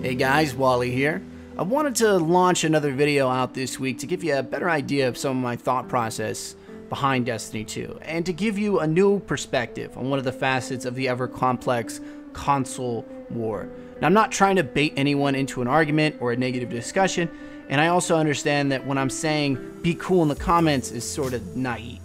Hey guys, Wally here. I wanted to launch another video out this week to give you a better idea of some of my thought process behind Destiny 2 and to give you a new perspective on one of the facets of the ever complex console war. Now, I'm not trying to bait anyone into an argument or a negative discussion, and I also understand that when I'm saying be cool in the comments is sort of naive.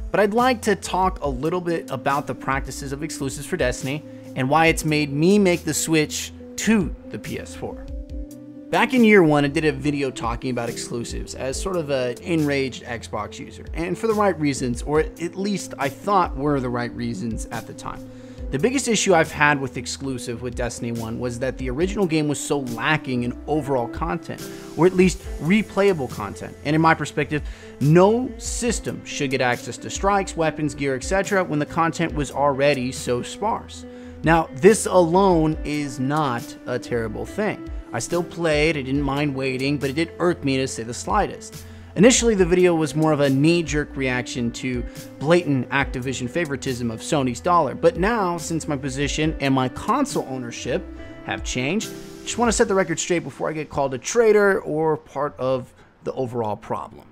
But I'd like to talk a little bit about the practices of exclusives for Destiny and why it's made me make the switch to the PS4. Back in year one, I did a video talking about exclusives as sort of an enraged Xbox user, and for the right reasons, or at least I thought were the right reasons at the time. The biggest issue I've had with exclusive with Destiny 1 was that the original game was so lacking in overall content, or at least replayable content. And in my perspective, no system should get access to strikes, weapons, gear, etc. when the content was already so sparse. Now, this alone is not a terrible thing. I still played, I didn't mind waiting, but it did irk me to say the slightest. Initially, the video was more of a knee-jerk reaction to blatant Activision favoritism of Sony's dollar, but now, since my position and my console ownership have changed, I just want to set the record straight before I get called a traitor or part of the overall problem.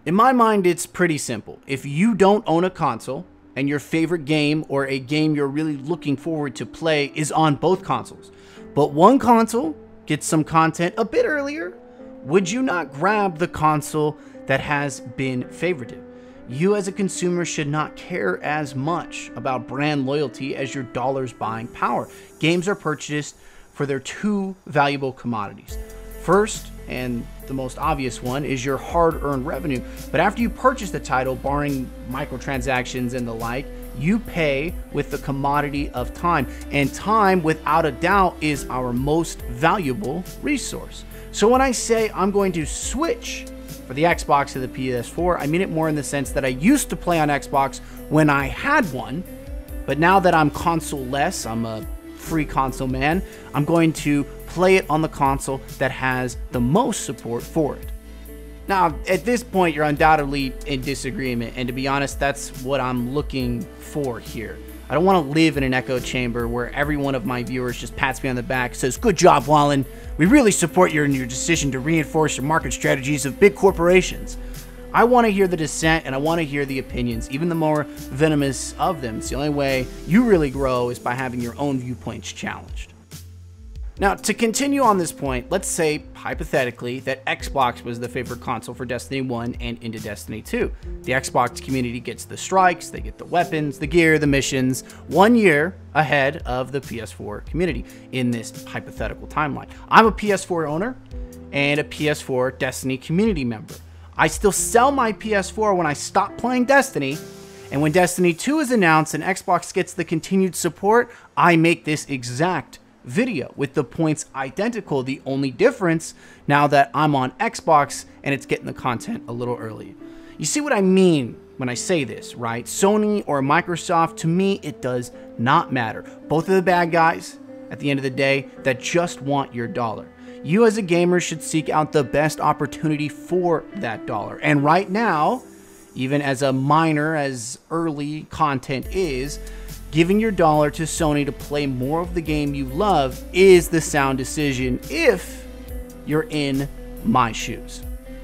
In my mind, it's pretty simple. If you don't own a console, and your favorite game or a game you're really looking forward to play is on both consoles, but one console gets some content a bit earlier, would you not grab the console that has been favorited? You as a consumer should not care as much about brand loyalty as your dollar's buying power. Games are purchased for their two valuable commodities. First, and the most obvious one, is your hard-earned revenue. But after you purchase the title, barring microtransactions and the like, you pay with the commodity of time. And time, without a doubt, is our most valuable resource. So when I say I'm going to switch for the Xbox to the PS4, I mean it more in the sense that I used to play on Xbox when I had one, but now that I'm console-less, I'm a free console man, I'm going to play it on the console that has the most support for it. Now, at this point, you're undoubtedly in disagreement, and to be honest, that's what I'm looking for here. I don't want to live in an echo chamber where every one of my viewers just pats me on the back, says, "Good job, Wallen. We really support you in your decision to reinforce your market strategies of big corporations." I want to hear the dissent, and I want to hear the opinions, even the more venomous of them. It's the only way you really grow is by having your own viewpoints challenged. Now, to continue on this point, let's say, hypothetically, that Xbox was the favorite console for Destiny 1 and into Destiny 2. The Xbox community gets the strikes, they get the weapons, the gear, the missions, 1 year ahead of the PS4 community in this hypothetical timeline. I'm a PS4 owner and a PS4 Destiny community member. I still sell my PS4 when I stop playing Destiny, and when Destiny 2 is announced and Xbox gets the continued support, I make this exact video with the points identical. The only difference now that I'm on Xbox and it's getting the content a little early. You see what I mean when I say this, right? Sony or Microsoft, to me, it does not matter. Both of the bad guys at the end of the day that just want your dollar. You as a gamer should seek out the best opportunity for that dollar. And right now, even as a minor as early content is, giving your dollar to Sony to play more of the game you love is the sound decision if you're in my shoes.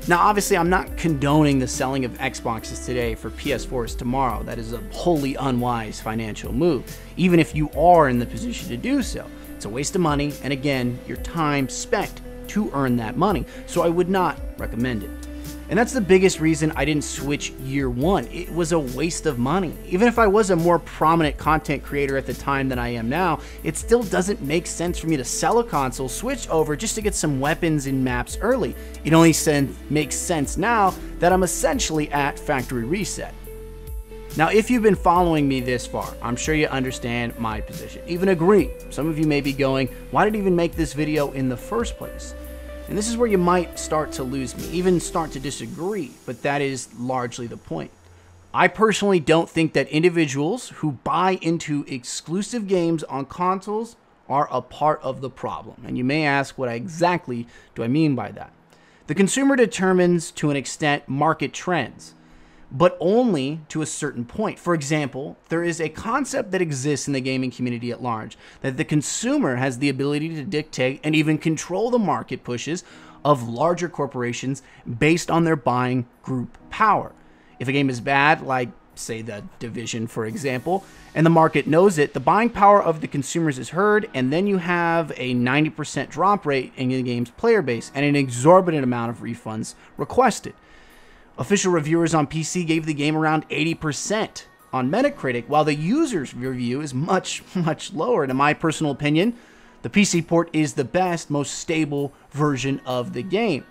Now, obviously, I'm not condoning the selling of Xboxes today for PS4s tomorrow. That is a wholly unwise financial move, even if you are in the position to do so. It's a waste of money, and again, your time spent to earn that money, so I would not recommend it. And that's the biggest reason I didn't switch year one. It was a waste of money. Even if I was a more prominent content creator at the time than I am now, it still doesn't make sense for me to sell a console, switch over just to get some weapons and maps early. It only makes sense now that I'm essentially at factory reset. Now, if you've been following me this far, I'm sure you understand my position, even agree. Some of you may be going, why did I even make this video in the first place? And this is where you might start to lose me, even start to disagree, but that is largely the point. I personally don't think that individuals who buy into exclusive games on consoles are a part of the problem. And you may ask, what exactly do I mean by that? The consumer determines, to an extent, market trends. but only to a certain point. For example, there is a concept that exists in the gaming community at large, that the consumer has the ability to dictate and even control the market pushes of larger corporations based on their buying group power. If a game is bad, like say The Division, for example, and the market knows it, the buying power of the consumers is heard, and then you have a 90% drop rate in the game's player base and an exorbitant amount of refunds requested. Official reviewers on PC gave the game around 80% on Metacritic, while the user's review is much, much lower. And in my personal opinion, the PC port is the best, most stable version of the game,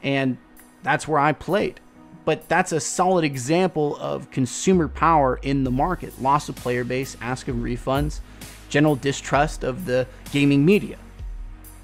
and that's where I played. But that's a solid example of consumer power in the market. Loss of player base, ask of refunds, general distrust of the gaming media.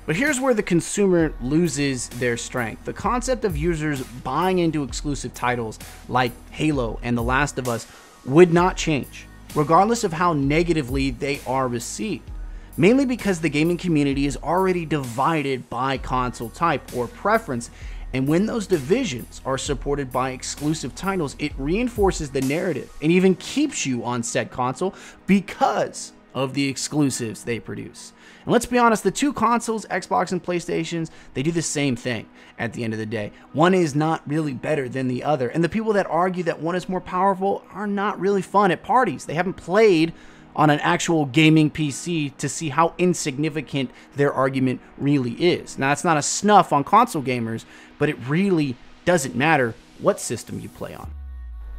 But here's where the consumer loses their strength. The concept of users buying into exclusive titles like Halo and The Last of Us would not change, regardless of how negatively they are received. Mainly because the gaming community is already divided by console type or preference, and when those divisions are supported by exclusive titles, it reinforces the narrative and even keeps you on said console because of the exclusives they produce. And let's be honest, the two consoles, Xbox and PlayStations, they do the same thing at the end of the day. One is not really better than the other, and the people that argue that one is more powerful are not really fun at parties. They haven't played on an actual gaming PC to see how insignificant their argument really is. Now, it's not a snuff on console gamers, but it really doesn't matter what system you play on.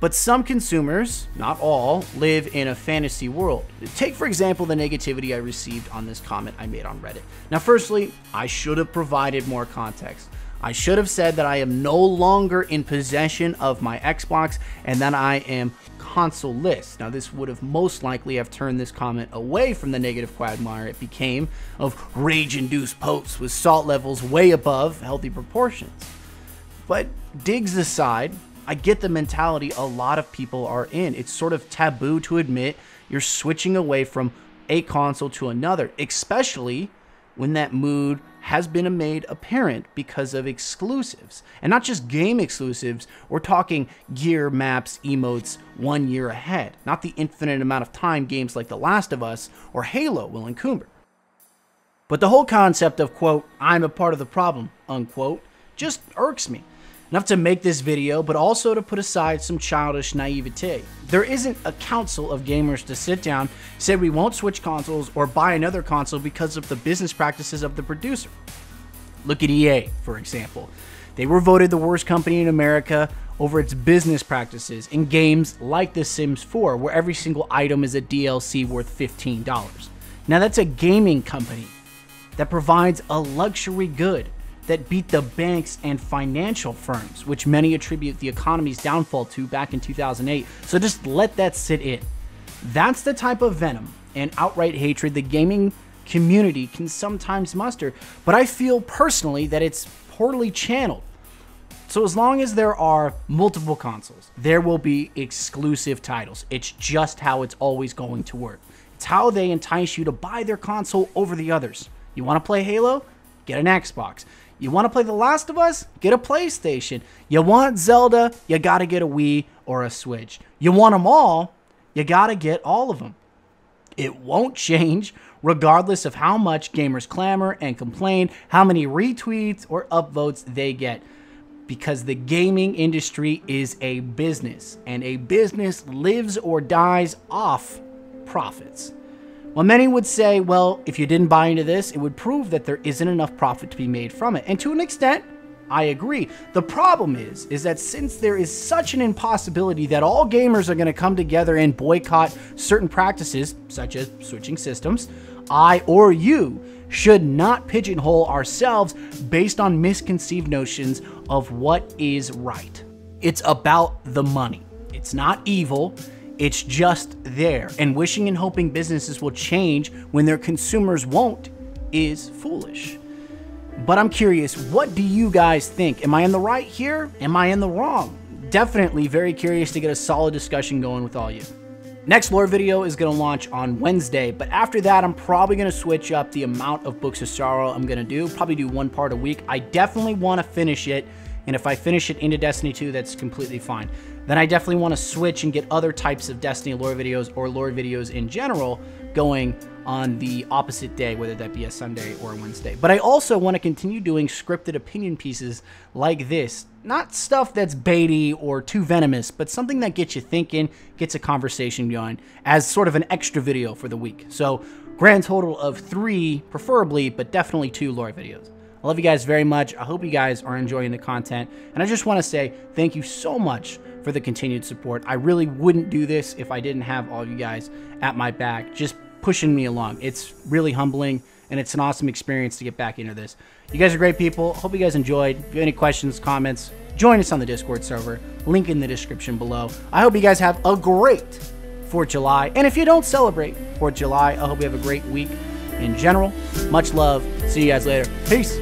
But some consumers, not all, live in a fantasy world. Take, for example, the negativity I received on this comment I made on Reddit. Now, firstly, I should have provided more context. I should have said that I am no longer in possession of my Xbox and that I am console-less. Now, this would have most likely have turned this comment away from the negative quagmire it became of rage-induced posts with salt levels way above healthy proportions. But digs aside, I get the mentality a lot of people are in. It's sort of taboo to admit you're switching away from a console to another, especially when that mood has been made apparent because of exclusives. And not just game exclusives, we're talking gear, maps, emotes 1 year ahead, not the infinite amount of time games like The Last of Us or Halo will encumber. But the whole concept of, quote, I'm a part of the problem, unquote, just irks me. Enough to make this video, but also to put aside some childish naivete. There isn't a council of gamers to sit down, say we won't switch consoles or buy another console because of the business practices of the producer. Look at EA, for example. They were voted the worst company in America over its business practices in games like The Sims 4, where every single item is a DLC worth $15. Now that's a gaming company that provides a luxury good that beat the banks and financial firms, which many attribute the economy's downfall to back in 2008. So just let that sit in. That's the type of venom and outright hatred the gaming community can sometimes muster, but I feel personally that it's poorly channeled. So as long as there are multiple consoles, there will be exclusive titles. It's just how it's always going to work. It's how they entice you to buy their console over the others. You want to play Halo? Get an Xbox. You want to play The Last of Us? Get a PlayStation. You want Zelda? You got to get a Wii or a Switch. You want them all? You got to get all of them. It won't change regardless of how much gamers clamor and complain, how many retweets or upvotes they get, because the gaming industry is a business, and a business lives or dies off profits. While many would say, well, if you didn't buy into this, it would prove that there isn't enough profit to be made from it. And to an extent, I agree. The problem is that since there is such an impossibility that all gamers are going to come together and boycott certain practices, such as switching systems, I or you should not pigeonhole ourselves based on misconceived notions of what is right. It's about the money. It's not evil. It's just there, and wishing and hoping businesses will change when their consumers won't is foolish. But I'm curious, what do you guys think? Am I in the right here? Am I in the wrong? Definitely very curious to get a solid discussion going with all you. Next lore video is going to launch on Wednesday, but after that, I'm probably going to switch up the amount of Books of Sorrow I'm going to do. Probably do one part a week. I definitely want to finish it, and if I finish it into Destiny 2, that's completely fine. then I definitely want to switch and get other types of Destiny lore videos or lore videos in general going on the opposite day, whether that be a Sunday or a Wednesday. But I also want to continue doing scripted opinion pieces like this. Not stuff that's baity or too venomous, but something that gets you thinking, gets a conversation going as sort of an extra video for the week. So grand total of 3, preferably, but definitely 2 lore videos. I love you guys very much. I hope you guys are enjoying the content. And I just want to say thank you so much for the continued support. I really wouldn't do this if I didn't have all of you guys at my back, just pushing me along. It's really humbling, and it's an awesome experience to get back into this. You guys are great people. Hope you guys enjoyed. If you have any questions, comments, join us on the Discord server. Link in the description below. I hope you guys have a great 4th of July. And if you don't celebrate 4th of July, I hope you have a great week in general. Much love. See you guys later. Peace.